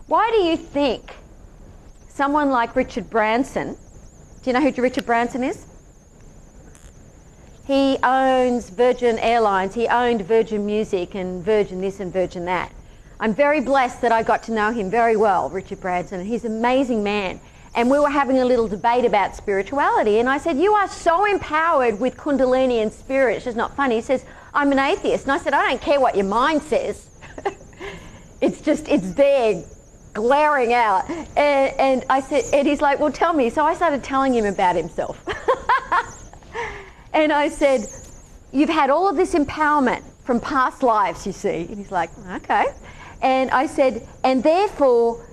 Why do you think someone like Richard Branson, do you know who Richard Branson is? He owns Virgin Airlines, he owned Virgin Music and Virgin this and Virgin that. I'm very blessed that I got to know him very well, Richard Branson, and he's an amazing man. And we were having a little debate about spirituality, and I said, you are so empowered with Kundalini and spirit. It's just not funny. He says, I'm an atheist. And I said, I don't care what your mind says. It's there glaring out. And I said, and he's like, well, tell me. So I started telling him about himself. And I said, you've had all of this empowerment from past lives, you see. And he's like, okay. And I said, and therefore,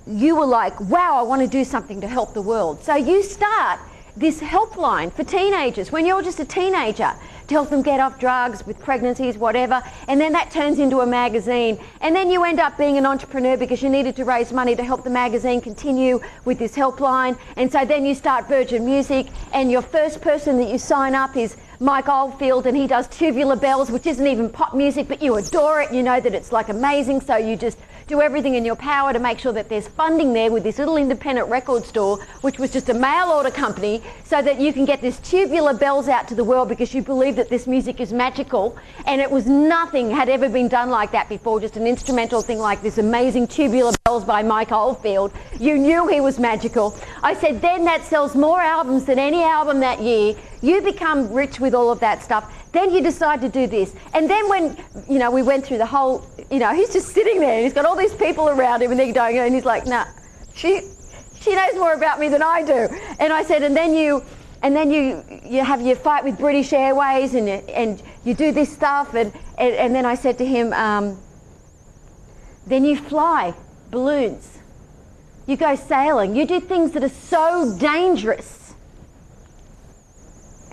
you were like, wow, I want to do something to help the world. So you start this helpline for teenagers when you're just a teenager to help them get off drugs, with pregnancies, whatever. And then that turns into a magazine. And then you end up being an entrepreneur because you needed to raise money to help the magazine continue with this helpline. And so then you start Virgin Music, and your first person that you sign up is Mike Oldfield, and he does Tubular Bells, which isn't even pop music, but you adore it. You know that it's like amazing, so you just do everything in your power to make sure that there's funding there with this little independent record store, which was just a mail order company, so that you can get this Tubular Bells out to the world because you believe that this music is magical. And it was nothing had ever been done like that before, just an instrumental thing like this amazing Tubular Bells by Mike Oldfield. You knew he was magical. I said, then that sells more albums than any album that year. You become rich with all of that stuff. Then you decide to do this. And then when, you know, we went through the whole, you know, he's just sitting there and he's got all these people around him and they're going, and he's like, nah, she knows more about me than I do. And I said, and then you have your fight with British Airways and you do this stuff. And then I said to him, then you fly balloons. You go sailing. You do things that are so dangerous.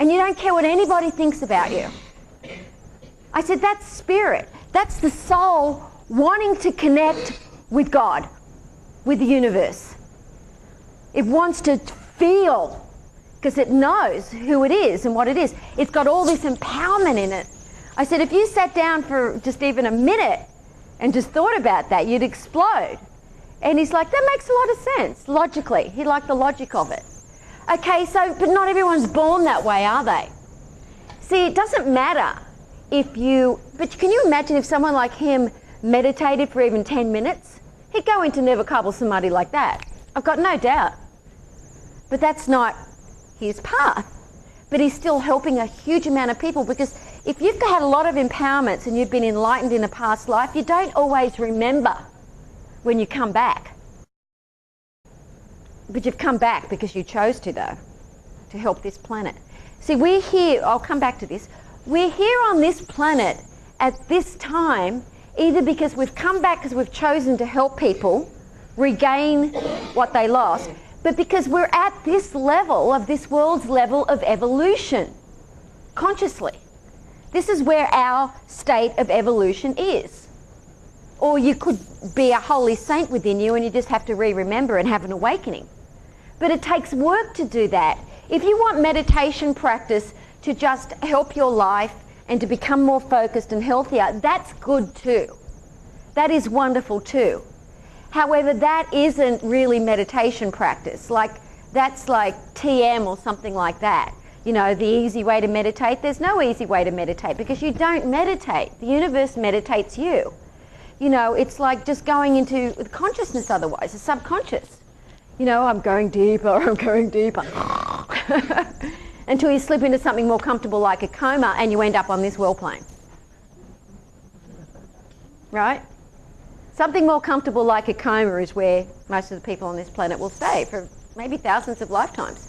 And you don't care what anybody thinks about you. I said, that's spirit. That's the soul wanting to connect with God, with the universe. It wants to feel, because it knows who it is and what it is. It's got all this empowerment in it. I said, if you sat down for just even a minute and just thought about that, you'd explode. And he's like, that makes a lot of sense, logically. He liked the logic of it. Okay, so, but not everyone's born that way, are they? See, it doesn't matter if you, but can you imagine if someone like him meditated for even 10 minutes? He'd go into never couple somebody like that. I've got no doubt. But that's not his path. But he's still helping a huge amount of people, because if you've had a lot of empowerments and you've been enlightened in a past life, you don't always remember when you come back. But you've come back because you chose to, though, to help this planet. See, we're here, I'll come back to this, we're here on this planet at this time either because we've come back because we've chosen to help people regain what they lost, but because we're at this level of this world's level of evolution, consciously. This is where our state of evolution is. Or you could be a holy saint within you and you just have to re-remember and have an awakening. But it takes work to do that. If you want meditation practice to just help your life and to become more focused and healthier, that's good too. That is wonderful too. However, that isn't really meditation practice. That's like TM or something like that. You know, the easy way to meditate. There's no easy way to meditate because you don't meditate. The universe meditates you. You know, it's like just going into consciousness otherwise, the subconscious. You know, I'm going deeper, until you slip into something more comfortable like a coma and you end up on this plane. Right? Something more comfortable like a coma is where most of the people on this planet will stay for maybe thousands of lifetimes.